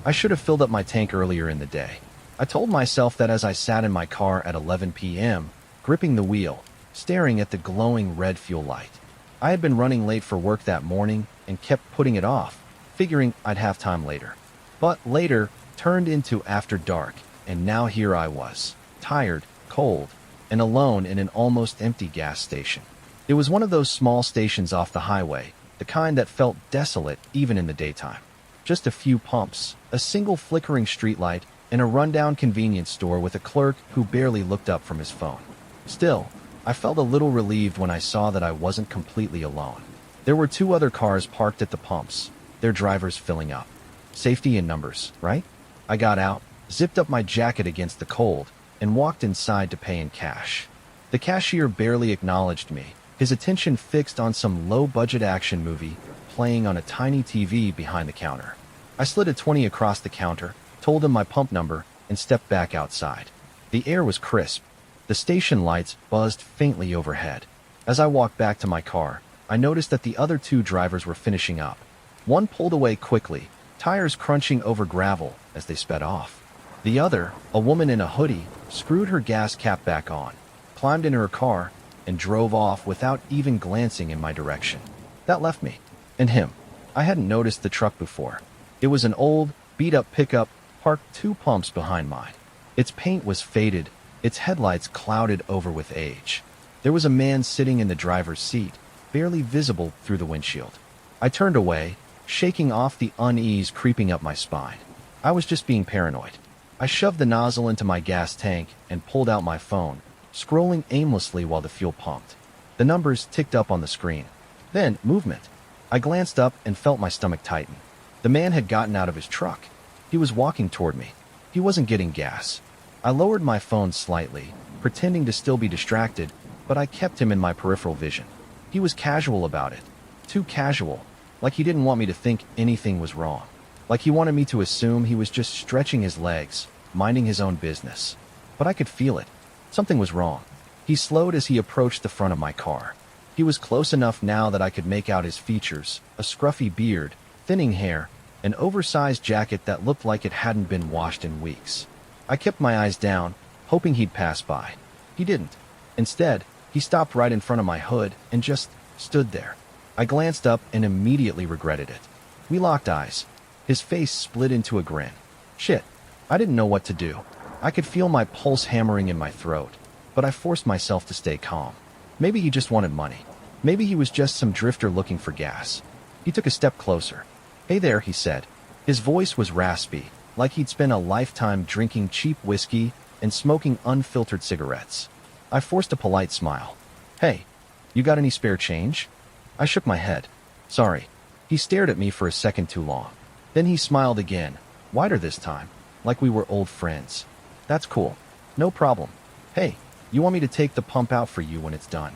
I should have filled up my tank earlier in the day. I told myself that as I sat in my car at 11 p.m., gripping the wheel, staring at the glowing red fuel light. I had been running late for work that morning and kept putting it off, figuring I'd have time later. But later turned into after dark, and now here I was, tired, cold, and alone in an almost empty gas station. It was one of those small stations off the highway, the kind that felt desolate even in the daytime. Just a few pumps, a single flickering streetlight, and a rundown convenience store with a clerk who barely looked up from his phone. Still, I felt a little relieved when I saw that I wasn't completely alone. There were 2 other cars parked at the pumps, their drivers filling up. Safety in numbers, right? I got out, zipped up my jacket against the cold, and walked inside to pay in cash. The cashier barely acknowledged me, his attention fixed on some low-budget action movie playing on a tiny TV behind the counter. I slid a 20 across the counter, told him my pump number, and stepped back outside. The air was crisp. The station lights buzzed faintly overhead. As I walked back to my car, I noticed that the other 2 drivers were finishing up. One pulled away quickly, tires crunching over gravel as they sped off. The other, a woman in a hoodie, screwed her gas cap back on, climbed in her car, and drove off without even glancing in my direction. That left me. And him. I hadn't noticed the truck before. It was an old, beat-up pickup parked 2 pumps behind mine. Its paint was faded, its headlights clouded over with age. There was a man sitting in the driver's seat, barely visible through the windshield. I turned away, shaking off the unease creeping up my spine. I was just being paranoid. I shoved the nozzle into my gas tank and pulled out my phone, scrolling aimlessly while the fuel pumped. The numbers ticked up on the screen. Then, movement. I glanced up and felt my stomach tighten. The man had gotten out of his truck. He was walking toward me. He wasn't getting gas. I lowered my phone slightly, pretending to still be distracted, but I kept him in my peripheral vision. He was casual about it. Too casual, like he didn't want me to think anything was wrong. Like he wanted me to assume he was just stretching his legs, minding his own business. But I could feel it. Something was wrong. He slowed as he approached the front of my car. He was close enough now that I could make out his features, a scruffy beard, thinning hair, an oversized jacket that looked like it hadn't been washed in weeks. I kept my eyes down, hoping he'd pass by. He didn't. Instead, he stopped right in front of my hood and just stood there. I glanced up and immediately regretted it. We locked eyes. His face split into a grin. Shit. I didn't know what to do. I could feel my pulse hammering in my throat, but I forced myself to stay calm. Maybe he just wanted money. Maybe he was just some drifter looking for gas. He took a step closer. Hey there, he said. His voice was raspy, like he'd spent a lifetime drinking cheap whiskey and smoking unfiltered cigarettes. I forced a polite smile. Hey, you got any spare change? I shook my head. Sorry. He stared at me for a second too long. Then he smiled again, wider this time, like we were old friends. That's cool. No problem. Hey, you want me to take the pump out for you when it's done?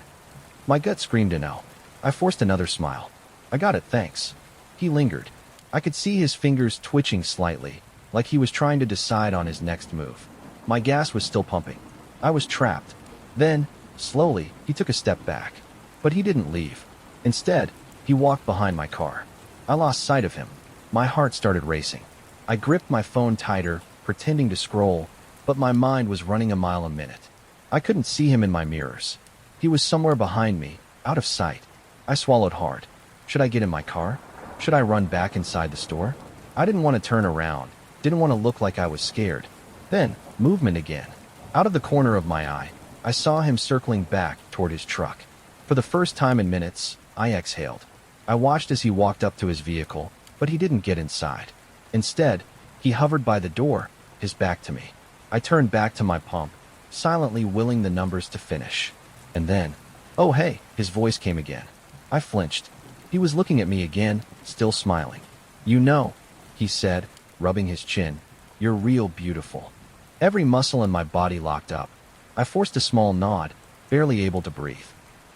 My gut screamed a no. I forced another smile. I got it, thanks. He lingered. I could see his fingers twitching slightly, like he was trying to decide on his next move. My gas was still pumping. I was trapped. Then, slowly, he took a step back. But he didn't leave. Instead, he walked behind my car. I lost sight of him. My heart started racing. I gripped my phone tighter, pretending to scroll, but my mind was running a mile a minute. I couldn't see him in my mirrors. He was somewhere behind me, out of sight. I swallowed hard. Should I get in my car? Should I run back inside the store? I didn't want to turn around, didn't want to look like I was scared. Then, movement again. Out of the corner of my eye, I saw him circling back toward his truck. For the first time in minutes, I exhaled. I watched as he walked up to his vehicle, but he didn't get inside. Instead, he hovered by the door, his back to me. I turned back to my pump, silently willing the numbers to finish. And then, oh hey, his voice came again. I flinched. He was looking at me again, still smiling. You know, he said, rubbing his chin, you're real beautiful. Every muscle in my body locked up. I forced a small nod, barely able to breathe.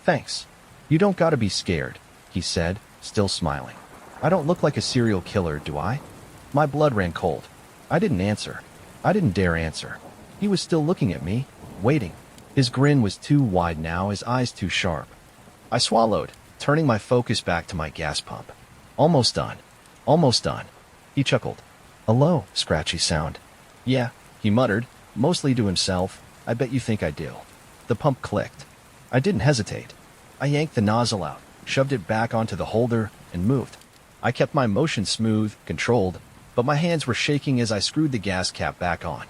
Thanks. You don't gotta be scared, he said, still smiling. I don't look like a serial killer, do I? My blood ran cold. I didn't answer. I didn't dare answer. He was still looking at me, waiting. His grin was too wide now, his eyes too sharp. I swallowed, turning my focus back to my gas pump. Almost done. Almost done. He chuckled. A low, scratchy sound. Yeah, he muttered, mostly to himself. I bet you think I do. The pump clicked. I didn't hesitate. I yanked the nozzle out, shoved it back onto the holder, and moved. I kept my motion smooth, controlled, but my hands were shaking as I screwed the gas cap back on.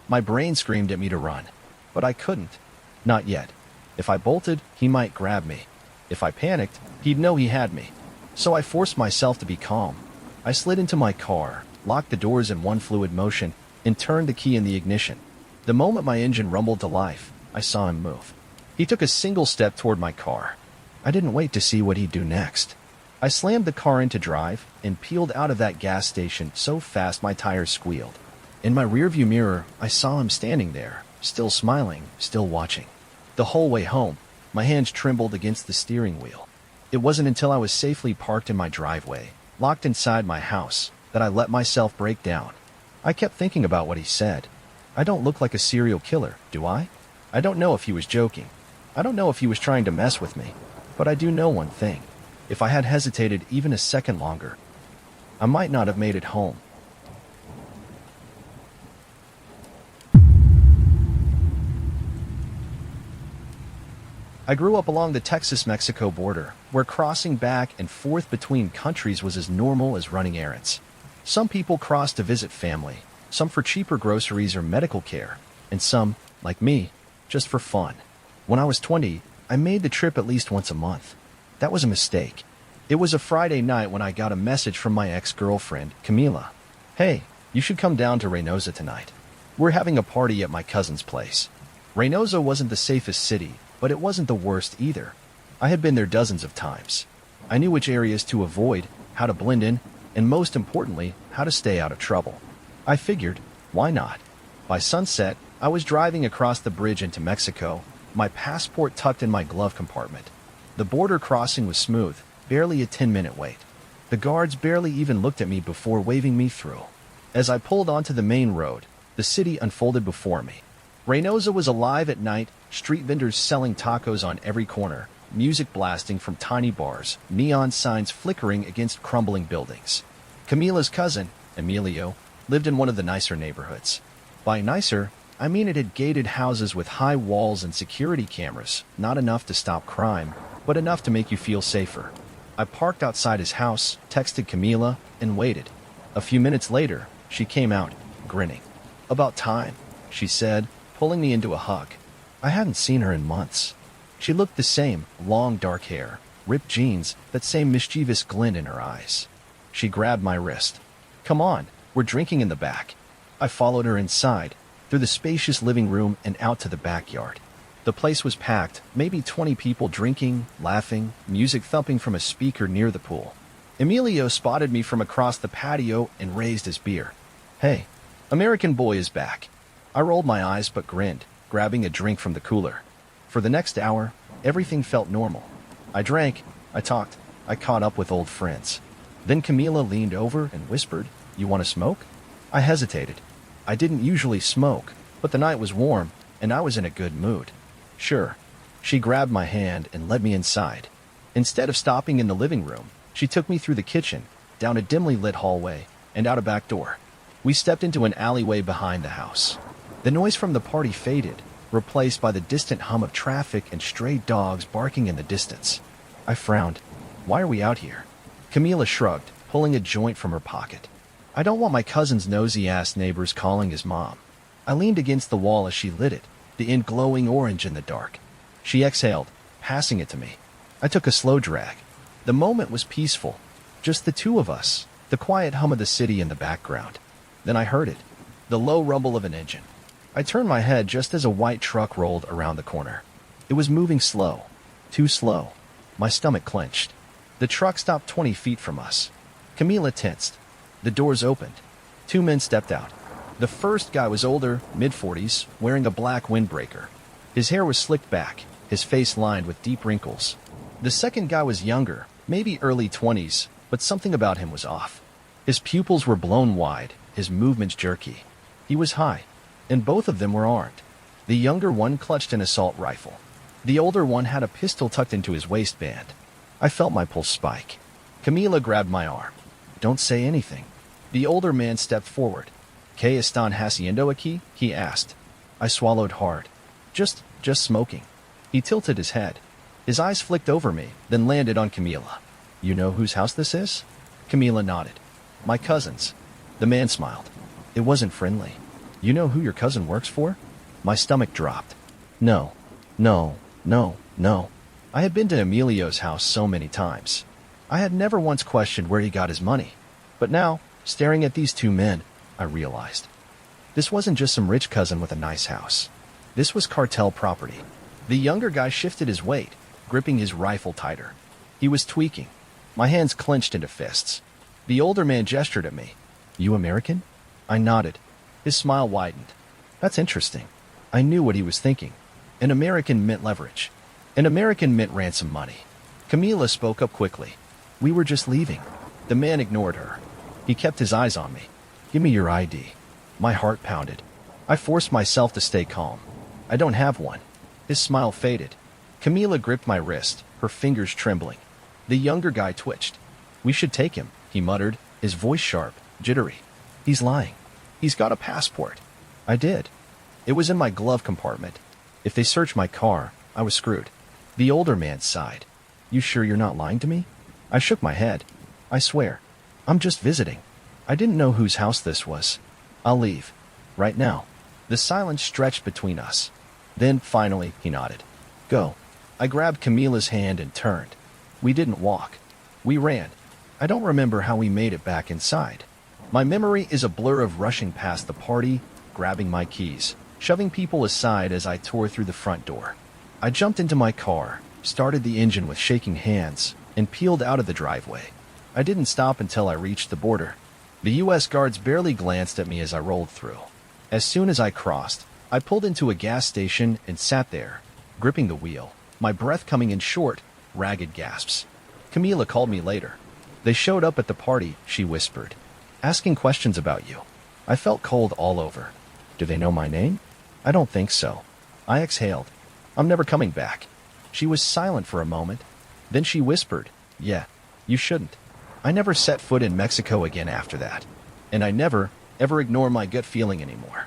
My brain screamed at me to run, but I couldn't. Not yet. If I bolted, he might grab me. If I panicked, he'd know he had me. So I forced myself to be calm. I slid into my car, locked the doors in one fluid motion, and turned the key in the ignition. The moment my engine rumbled to life, I saw him move. He took a single step toward my car. I didn't wait to see what he'd do next. I slammed the car into drive and peeled out of that gas station so fast my tires squealed. In my rearview mirror, I saw him standing there, still smiling, still watching. The whole way home, my hands trembled against the steering wheel. It wasn't until I was safely parked in my driveway, locked inside my house, that I let myself break down. I kept thinking about what he said. I don't look like a serial killer, do I? I don't know if he was joking. I don't know if he was trying to mess with me. But I do know one thing. If I had hesitated even a second longer, I might not have made it home. I grew up along the Texas-Mexico border, where crossing back and forth between countries was as normal as running errands. Some people crossed to visit family, some for cheaper groceries or medical care, and some, like me, just for fun. When I was 20, I made the trip at least once a month. That was a mistake. It was a Friday night when I got a message from my ex-girlfriend, Camila. Hey, you should come down to Reynosa tonight. We're having a party at my cousin's place. Reynosa wasn't the safest city, but it wasn't the worst either. I had been there dozens of times. I knew which areas to avoid, how to blend in, and most importantly, how to stay out of trouble. I figured, why not? By sunset, I was driving across the bridge into Mexico, my passport tucked in my glove compartment. The border crossing was smooth, barely a 10-minute wait. The guards barely even looked at me before waving me through. As I pulled onto the main road, the city unfolded before me. Reynosa was alive at night, street vendors selling tacos on every corner, music blasting from tiny bars, neon signs flickering against crumbling buildings. Camila's cousin, Emilio, lived in one of the nicer neighborhoods. By nicer, I mean it had gated houses with high walls and security cameras, not enough to stop crime, but enough to make you feel safer. I parked outside his house, texted Camila, and waited. A few minutes later, she came out, grinning. "About time," she said, pulling me into a hug. I hadn't seen her in months. She looked the same, long dark hair, ripped jeans, that same mischievous glint in her eyes. She grabbed my wrist. "Come on, we're drinking in the back." I followed her inside, through the spacious living room and out to the backyard. The place was packed, maybe 20 people drinking, laughing, music thumping from a speaker near the pool. Emilio spotted me from across the patio and raised his beer. "Hey, American boy is back." I rolled my eyes but grinned, grabbing a drink from the cooler. For the next hour, everything felt normal. I drank, I talked, I caught up with old friends. Then Camila leaned over and whispered, "You want to smoke?" I hesitated. I didn't usually smoke, but the night was warm, and I was in a good mood. "Sure." She grabbed my hand and led me inside. Instead of stopping in the living room, she took me through the kitchen, down a dimly lit hallway, and out a back door. We stepped into an alleyway behind the house. The noise from the party faded, replaced by the distant hum of traffic and stray dogs barking in the distance. I frowned. "Why are we out here?" Camila shrugged, pulling a joint from her pocket. "I don't want my cousin's nosy-ass neighbors calling his mom." I leaned against the wall as she lit it, the end glowing orange in the dark. She exhaled, passing it to me. I took a slow drag. The moment was peaceful. Just the two of us, the quiet hum of the city in the background. Then I heard it, the low rumble of an engine. I turned my head just as a white truck rolled around the corner. It was moving slow, too slow. My stomach clenched. The truck stopped 20 feet from us. Camila tensed. The doors opened. Two men stepped out. The first guy was older, mid-40s, wearing a black windbreaker. His hair was slicked back, his face lined with deep wrinkles. The second guy was younger, maybe early 20s, but something about him was off. His pupils were blown wide, his movements jerky. He was high, and both of them were armed. The younger one clutched an assault rifle. The older one had a pistol tucked into his waistband. I felt my pulse spike. Camila grabbed my arm. "Don't say anything." The older man stepped forward. ¿Qué están haciendo aquí? He asked. I swallowed hard. Just smoking. He tilted his head. His eyes flicked over me, then landed on Camila. You know whose house this is? Camila nodded. My cousin's. The man smiled. It wasn't friendly. You know who your cousin works for? My stomach dropped. No. I had been to Emilio's house so many times. I had never once questioned where he got his money. But now, staring at these two men, I realized. This wasn't just some rich cousin with a nice house. This was cartel property. The younger guy shifted his weight, gripping his rifle tighter. He was tweaking. My hands clenched into fists. The older man gestured at me. You American? I nodded. His smile widened. That's interesting. I knew what he was thinking. An American meant leverage. An American meant ransom money. Camila spoke up quickly. We were just leaving. The man ignored her. He kept his eyes on me. Give me your ID. My heart pounded. I forced myself to stay calm. I don't have one. His smile faded. Camila gripped my wrist, her fingers trembling. The younger guy twitched. We should take him, he muttered, his voice sharp, jittery. He's lying. He's got a passport. I did. It was in my glove compartment. If they searched my car, I was screwed. The older man sighed. You sure you're not lying to me? I shook my head. I swear. I'm just visiting. I didn't know whose house this was. I'll leave. Right now. The silence stretched between us. Then, finally, he nodded. Go. I grabbed Camila's hand and turned. We didn't walk. We ran. I don't remember how we made it back inside. My memory is a blur of rushing past the party, grabbing my keys, shoving people aside as I tore through the front door. I jumped into my car, started the engine with shaking hands, and peeled out of the driveway. I didn't stop until I reached the border. The U.S. guards barely glanced at me as I rolled through. As soon as I crossed, I pulled into a gas station and sat there, gripping the wheel, my breath coming in short, ragged gasps. Camila called me later. They showed up at the party, she whispered, asking questions about you. I felt cold all over. Do they know my name? I don't think so. I exhaled. I'm never coming back. She was silent for a moment. Then she whispered, yeah, you shouldn't. I never set foot in Mexico again after that. And I never, ever ignore my gut feeling anymore.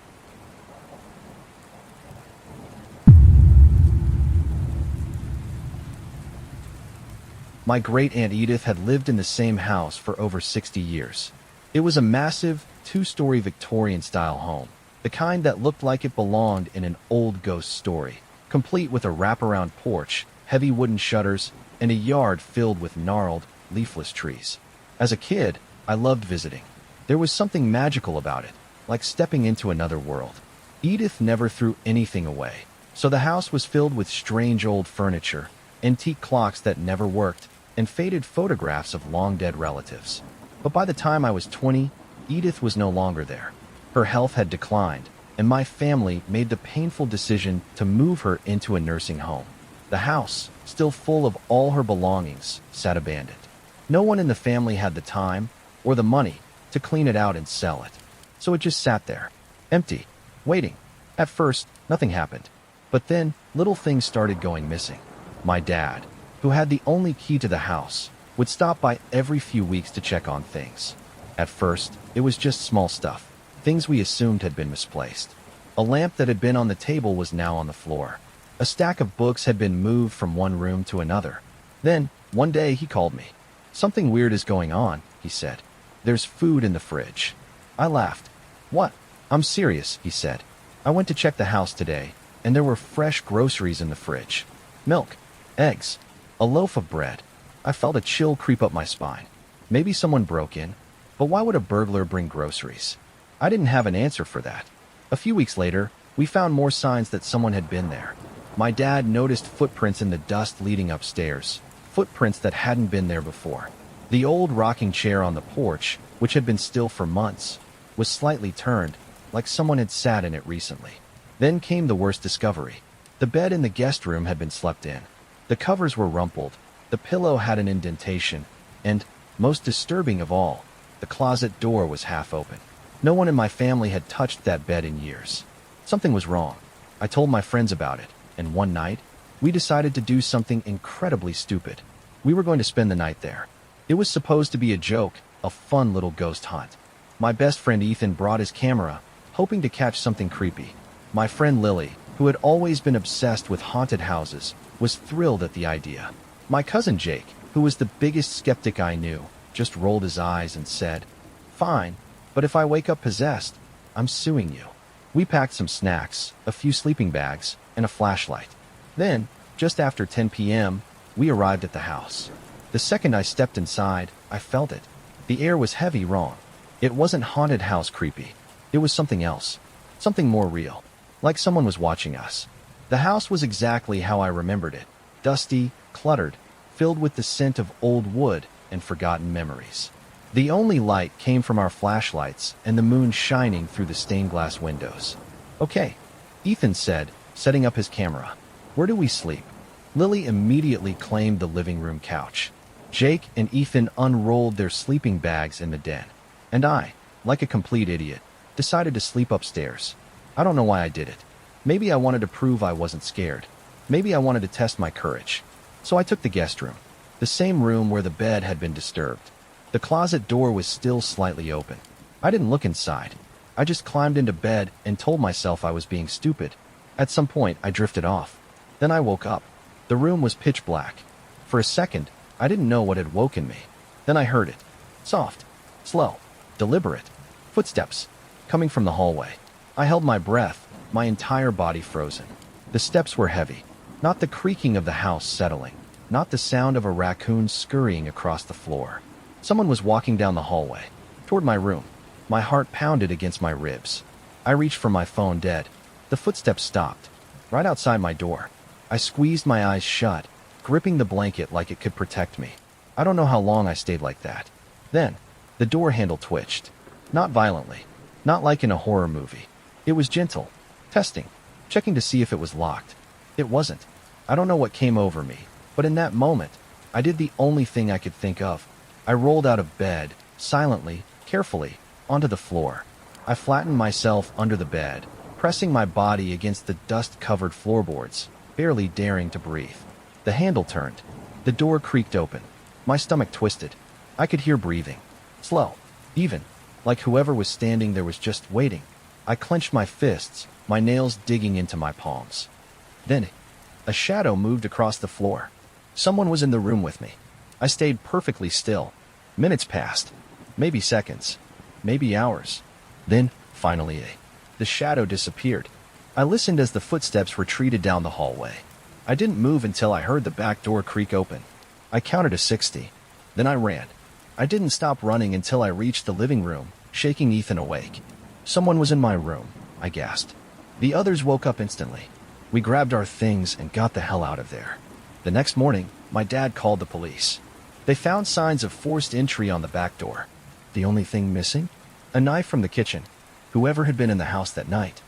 My great-aunt Edith had lived in the same house for over 60 years. It was a massive, two-story Victorian-style home, the kind that looked like it belonged in an old ghost story, complete with a wraparound porch, heavy wooden shutters, and a yard filled with gnarled, leafless trees. As a kid, I loved visiting. There was something magical about it, like stepping into another world. Edith never threw anything away, so the house was filled with strange old furniture, antique clocks that never worked, and faded photographs of long-dead relatives. But by the time I was 20, Edith was no longer there. Her health had declined, and my family made the painful decision to move her into a nursing home. The house, still full of all her belongings, sat abandoned. No one in the family had the time or the money to clean it out and sell it. So it just sat there, empty, waiting. At first, nothing happened. But then, little things started going missing. My dad, who had the only key to the house, would stop by every few weeks to check on things. At first, it was just small stuff, things we assumed had been misplaced. A lamp that had been on the table was now on the floor. A stack of books had been moved from one room to another. Then, one day he called me. Something weird is going on, he said. There's food in the fridge. I laughed. What? I'm serious, he said. I went to check the house today, and there were fresh groceries in the fridge. Milk, eggs, a loaf of bread. I felt a chill creep up my spine. Maybe someone broke in, but why would a burglar bring groceries? I didn't have an answer for that. A few weeks later, we found more signs that someone had been there. My dad noticed footprints in the dust leading upstairs, footprints that hadn't been there before. The old rocking chair on the porch, which had been still for months, was slightly turned, like someone had sat in it recently. Then came the worst discovery. The bed in the guest room had been slept in. The covers were rumpled, the pillow had an indentation, and, most disturbing of all, the closet door was half open. No one in my family had touched that bed in years. Something was wrong. I told my friends about it, and one night, we decided to do something incredibly stupid. We were going to spend the night there. It was supposed to be a joke, a fun little ghost hunt. My best friend Ethan brought his camera, hoping to catch something creepy. My friend Lily, who had always been obsessed with haunted houses, was thrilled at the idea. My cousin Jake, who was the biggest skeptic I knew, just rolled his eyes and said, "Fine, but if I wake up possessed, I'm suing you." We packed some snacks, a few sleeping bags, and a flashlight. Then, just after 10 p.m., we arrived at the house. The second I stepped inside, I felt it. The air was heavy wrong. It wasn't haunted house creepy. It was something else. Something more real. Like someone was watching us. The house was exactly how I remembered it. Dusty, cluttered, filled with the scent of old wood and forgotten memories. The only light came from our flashlights and the moon shining through the stained glass windows. "Okay," Ethan said, setting up his camera. "Where do we sleep?" Lily immediately claimed the living room couch. Jake and Ethan unrolled their sleeping bags in the den. And I, like a complete idiot, decided to sleep upstairs. I don't know why I did it. Maybe I wanted to prove I wasn't scared. Maybe I wanted to test my courage. So I took the guest room, the same room where the bed had been disturbed. The closet door was still slightly open. I didn't look inside. I just climbed into bed and told myself I was being stupid. At some point, I drifted off. Then I woke up. The room was pitch black. For a second, I didn't know what had woken me. Then I heard it. Soft, slow, deliberate. Footsteps, coming from the hallway. I held my breath, my entire body frozen. The steps were heavy. Not the creaking of the house settling. Not the sound of a raccoon scurrying across the floor. Someone was walking down the hallway, toward my room. My heart pounded against my ribs. I reached for my phone dead. The footsteps stopped, right outside my door. I squeezed my eyes shut, gripping the blanket like it could protect me. I don't know how long I stayed like that. Then, the door handle twitched. Not violently. Not like in a horror movie. It was gentle. Testing. Checking to see if it was locked. It wasn't. I don't know what came over me, but in that moment, I did the only thing I could think of. I rolled out of bed, silently, carefully, onto the floor. I flattened myself under the bed, pressing my body against the dust-covered floorboards, barely daring to breathe. The handle turned. The door creaked open. My stomach twisted. I could hear breathing. Slow. Even. Like whoever was standing there was just waiting. I clenched my fists, my nails digging into my palms. Then, a shadow moved across the floor. Someone was in the room with me. I stayed perfectly still. Minutes passed. Maybe seconds. Maybe hours. Then, finally, the shadow disappeared. I listened as the footsteps retreated down the hallway. I didn't move until I heard the back door creak open. I counted to 60. Then I ran. I didn't stop running until I reached the living room, shaking Ethan awake. "Someone was in my room," I gasped. The others woke up instantly. We grabbed our things and got the hell out of there. The next morning, my dad called the police. They found signs of forced entry on the back door. The only thing missing? A knife from the kitchen. Whoever had been in the house that night.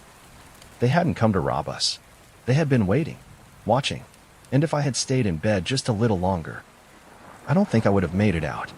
They hadn't come to rob us. They had been waiting, watching. And if I had stayed in bed just a little longer, I don't think I would have made it out.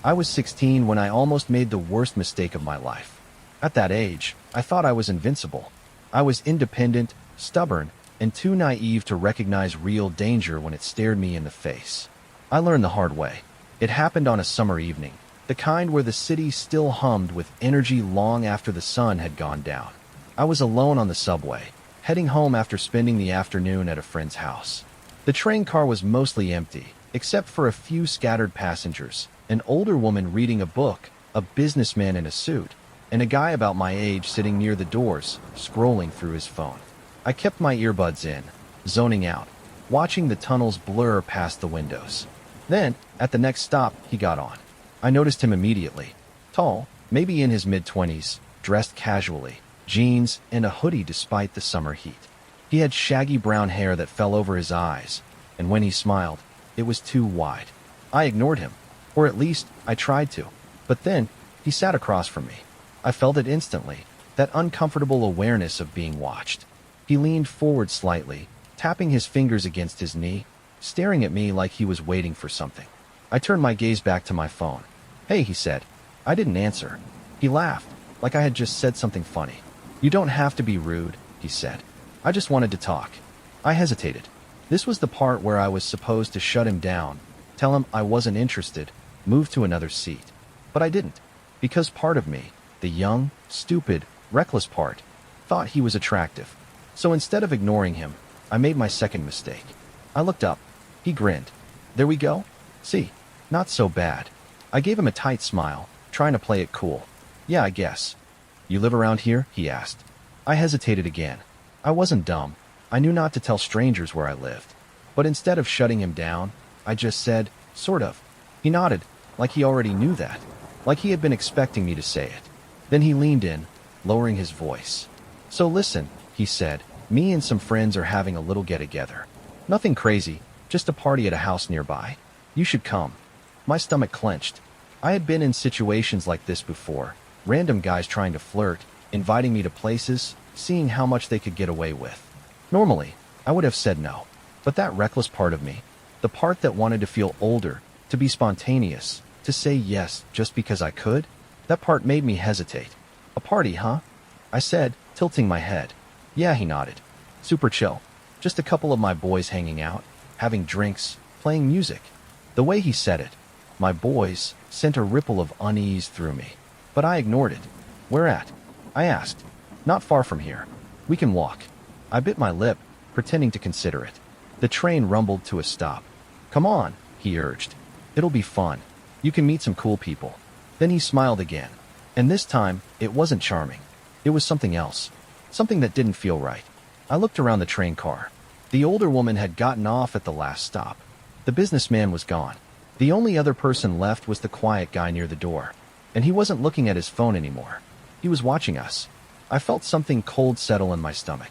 I was 16 when I almost made the worst mistake of my life. At that age, I thought I was invincible. I was independent, stubborn, and too naive to recognize real danger when it stared me in the face. I learned the hard way. It happened on a summer evening, the kind where the city still hummed with energy long after the sun had gone down. I was alone on the subway, heading home after spending the afternoon at a friend's house. The train car was mostly empty, except for a few scattered passengers, an older woman reading a book, a businessman in a suit, and a guy about my age sitting near the doors, scrolling through his phone. I kept my earbuds in, zoning out, watching the tunnels blur past the windows. Then, at the next stop, he got on. I noticed him immediately. Tall, maybe in his mid-20s, dressed casually, jeans and a hoodie despite the summer heat. He had shaggy brown hair that fell over his eyes, and when he smiled, it was too wide. I ignored him, or at least I tried to. But then, he sat across from me. I felt it instantly, that uncomfortable awareness of being watched. He leaned forward slightly, tapping his fingers against his knee, staring at me like he was waiting for something. I turned my gaze back to my phone. "Hey," he said. I didn't answer. He laughed, like I had just said something funny. "You don't have to be rude," he said. "I just wanted to talk." I hesitated. This was the part where I was supposed to shut him down, tell him I wasn't interested, move to another seat. But I didn't, because part of me, the young, stupid, reckless part, thought he was attractive. So instead of ignoring him, I made my second mistake. I looked up. He grinned. There we go. See, not so bad. I gave him a tight smile, trying to play it cool. Yeah, I guess. You live around here? He asked. I hesitated again. I wasn't dumb. I knew not to tell strangers where I lived. But instead of shutting him down, I just said, sort of. He nodded, like he already knew that, like he had been expecting me to say it. Then he leaned in, lowering his voice. So listen, he said, me and some friends are having a little get-together. Nothing crazy, just a party at a house nearby. You should come. My stomach clenched. I had been in situations like this before, random guys trying to flirt, inviting me to places, seeing how much they could get away with. Normally, I would have said no. But that reckless part of me, the part that wanted to feel older, to be spontaneous, to say yes just because I could, that part made me hesitate. A party, huh? I said, tilting my head. Yeah, he nodded. Super chill. Just a couple of my boys hanging out, having drinks, playing music. The way he said it, my boys, sent a ripple of unease through me. But I ignored it. Where at? I asked. Not far from here. We can walk. I bit my lip, pretending to consider it. The train rumbled to a stop. Come on, he urged. It'll be fun. You can meet some cool people. Then he smiled again. And this time, it wasn't charming. It was something else. Something that didn't feel right. I looked around the train car. The older woman had gotten off at the last stop. The businessman was gone. The only other person left was the quiet guy near the door. And he wasn't looking at his phone anymore. He was watching us. I felt something cold settle in my stomach.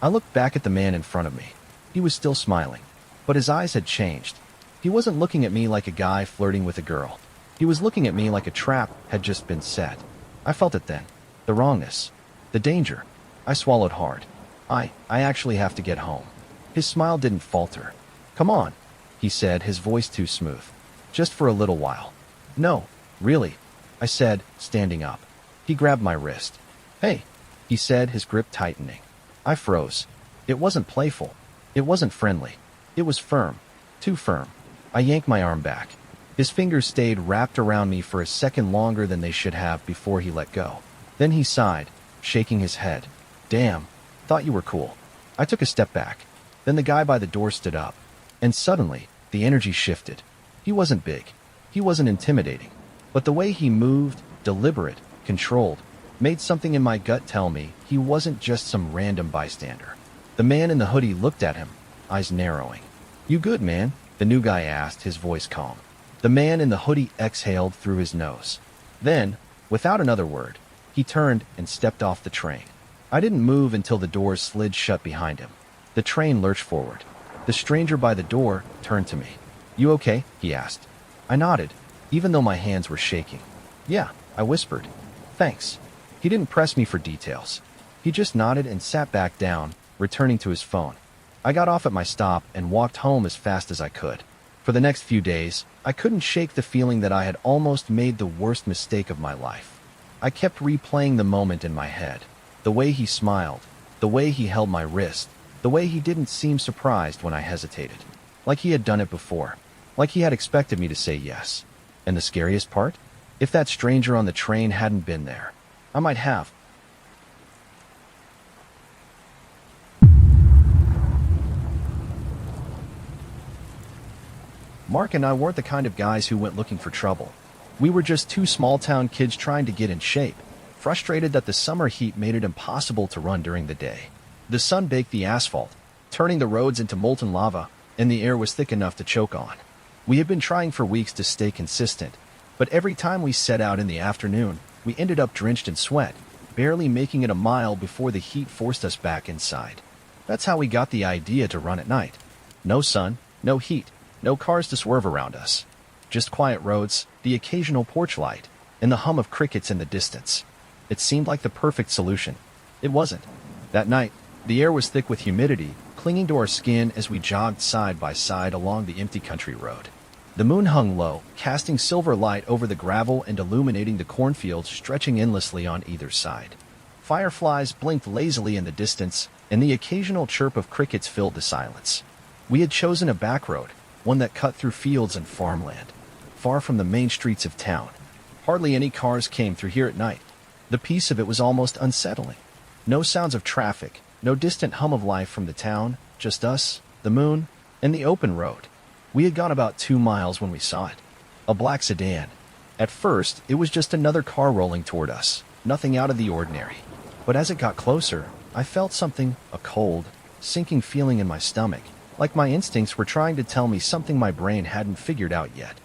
I looked back at the man in front of me. He was still smiling, but his eyes had changed. He wasn't looking at me like a guy flirting with a girl. He was looking at me like a trap had just been set. I felt it then. The wrongness. The danger. I swallowed hard. I actually have to get home. His smile didn't falter. Come on, he said, his voice too smooth. Just for a little while. No, really, I said, standing up. He grabbed my wrist. Hey, he said, his grip tightening. I froze. It wasn't playful. It wasn't friendly. It was firm. Too firm. I yanked my arm back. His fingers stayed wrapped around me for a second longer than they should have before he let go. Then he sighed, shaking his head. Damn, thought you were cool. I took a step back. Then the guy by the door stood up. And suddenly, the energy shifted. He wasn't big. He wasn't intimidating. But the way he moved, deliberate, controlled, made something in my gut tell me he wasn't just some random bystander. The man in the hoodie looked at him, eyes narrowing. You good, man? The new guy asked, his voice calm. The man in the hoodie exhaled through his nose. Then, without another word, he turned and stepped off the train. I didn't move until the doors slid shut behind him. The train lurched forward. The stranger by the door turned to me. You okay? He asked. I nodded, even though my hands were shaking. Yeah, I whispered. Thanks. He didn't press me for details. He just nodded and sat back down, returning to his phone. I got off at my stop and walked home as fast as I could. For the next few days, I couldn't shake the feeling that I had almost made the worst mistake of my life. I kept replaying the moment in my head. The way he smiled, the way he held my wrist, the way he didn't seem surprised when I hesitated. Like he had done it before. Like he had expected me to say yes. And the scariest part? If that stranger on the train hadn't been there, I might have. Mark and I weren't the kind of guys who went looking for trouble. We were just two small-town kids trying to get in shape, frustrated that the summer heat made it impossible to run during the day. The sun baked the asphalt, turning the roads into molten lava, and the air was thick enough to choke on. We had been trying for weeks to stay consistent, but every time we set out in the afternoon, we ended up drenched in sweat, barely making it a mile before the heat forced us back inside. That's how we got the idea to run at night. No sun, no heat, no cars to swerve around us. Just quiet roads, the occasional porch light, and the hum of crickets in the distance. It seemed like the perfect solution. It wasn't. That night, the air was thick with humidity, clinging to our skin as we jogged side by side along the empty country road. The moon hung low, casting silver light over the gravel and illuminating the cornfields stretching endlessly on either side. Fireflies blinked lazily in the distance, and the occasional chirp of crickets filled the silence. We had chosen a back road, one that cut through fields and farmland, far from the main streets of town. Hardly any cars came through here at night. The peace of it was almost unsettling. No sounds of traffic, no distant hum of life from the town, just us, the moon, and the open road. We had gone about 2 miles when we saw it. A black sedan. At first, it was just another car rolling toward us, nothing out of the ordinary. But as it got closer, I felt something, a cold, sinking feeling in my stomach, like my instincts were trying to tell me something my brain hadn't figured out yet.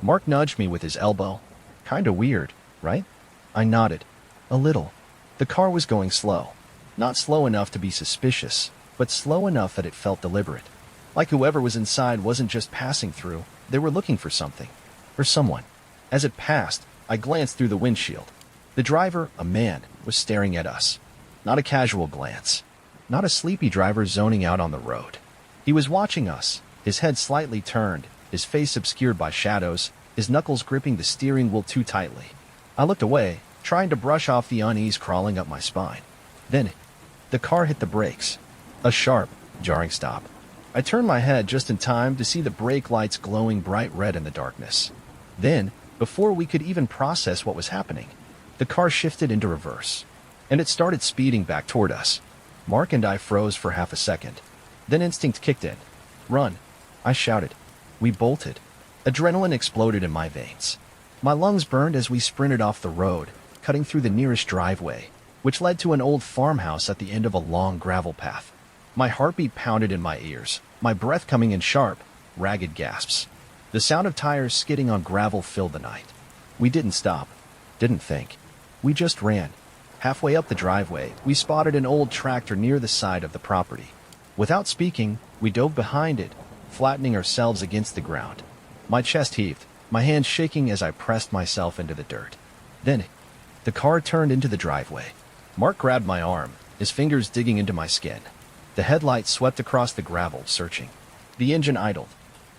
Mark nudged me with his elbow. Kinda weird, right? I nodded. A little. The car was going slow. Not slow enough to be suspicious, but slow enough that it felt deliberate. Like whoever was inside wasn't just passing through, they were looking for something. Or someone. As it passed, I glanced through the windshield. The driver, a man, was staring at us. Not a casual glance. Not a sleepy driver zoning out on the road. He was watching us, his head slightly turned, his face obscured by shadows, his knuckles gripping the steering wheel too tightly. I looked away, trying to brush off the unease crawling up my spine. Then, the car hit the brakes. A sharp, jarring stop. I turned my head just in time to see the brake lights glowing bright red in the darkness. Then, before we could even process what was happening, the car shifted into reverse, and it started speeding back toward us. Mark and I froze for half a second. Then instinct kicked in. Run, I shouted. We bolted. Adrenaline exploded in my veins. My lungs burned as we sprinted off the road, cutting through the nearest driveway, which led to an old farmhouse at the end of a long gravel path. My heartbeat pounded in my ears, my breath coming in sharp, ragged gasps. The sound of tires skidding on gravel filled the night. We didn't stop, didn't think. We just ran. Halfway up the driveway, we spotted an old tractor near the side of the property. Without speaking, we dove behind it, flattening ourselves against the ground. My chest heaved, my hands shaking as I pressed myself into the dirt. Then, the car turned into the driveway. Mark grabbed my arm, his fingers digging into my skin. The headlights swept across the gravel, searching. The engine idled.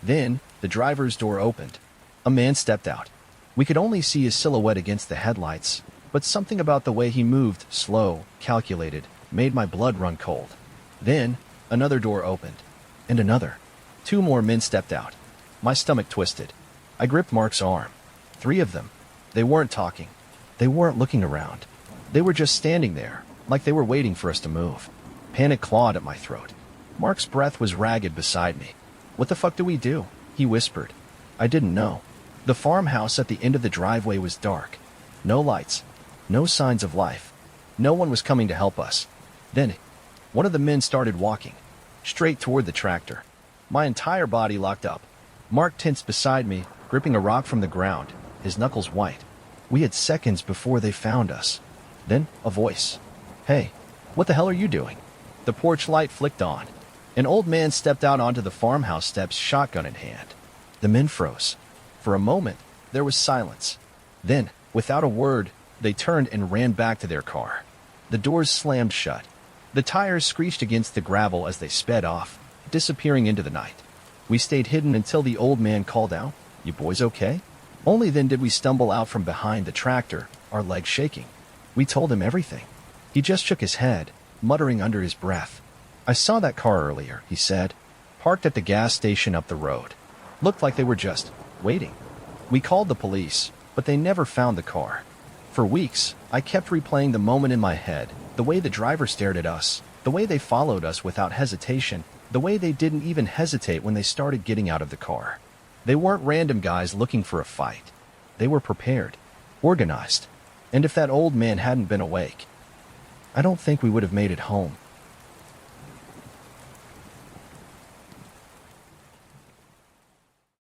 Then, the driver's door opened. A man stepped out. We could only see his silhouette against the headlights, but something about the way he moved, slow, calculated, made my blood run cold. Then, another door opened. And another. 2 more men stepped out. My stomach twisted. I gripped Mark's arm. 3 of them. They weren't talking. They weren't looking around. They were just standing there, like they were waiting for us to move. Panic clawed at my throat. Mark's breath was ragged beside me. What the fuck do we do? He whispered. I didn't know. The farmhouse at the end of the driveway was dark. No lights. No signs of life. No one was coming to help us. Then, one of the men started walking, straight toward the tractor. My entire body locked up. Mark tensed beside me, gripping a rock from the ground, his knuckles white. We had seconds before they found us. Then, a voice. Hey, what the hell are you doing? The porch light flicked on. An old man stepped out onto the farmhouse steps, shotgun in hand. The men froze. For a moment, there was silence. Then, without a word, they turned and ran back to their car. The doors slammed shut. The tires screeched against the gravel as they sped off, disappearing into the night. We stayed hidden until the old man called out, "You boys okay?" Only then did we stumble out from behind the tractor, our legs shaking. We told him everything. He just shook his head, muttering under his breath. I saw that car earlier, he said, parked at the gas station up the road. Looked like they were just waiting. We called the police, but they never found the car. For weeks, I kept replaying the moment in my head, the way the driver stared at us, the way they followed us without hesitation, the way they didn't even hesitate when they started getting out of the car. They weren't random guys looking for a fight. They were prepared, organized. And if that old man hadn't been awake, I don't think we would have made it home.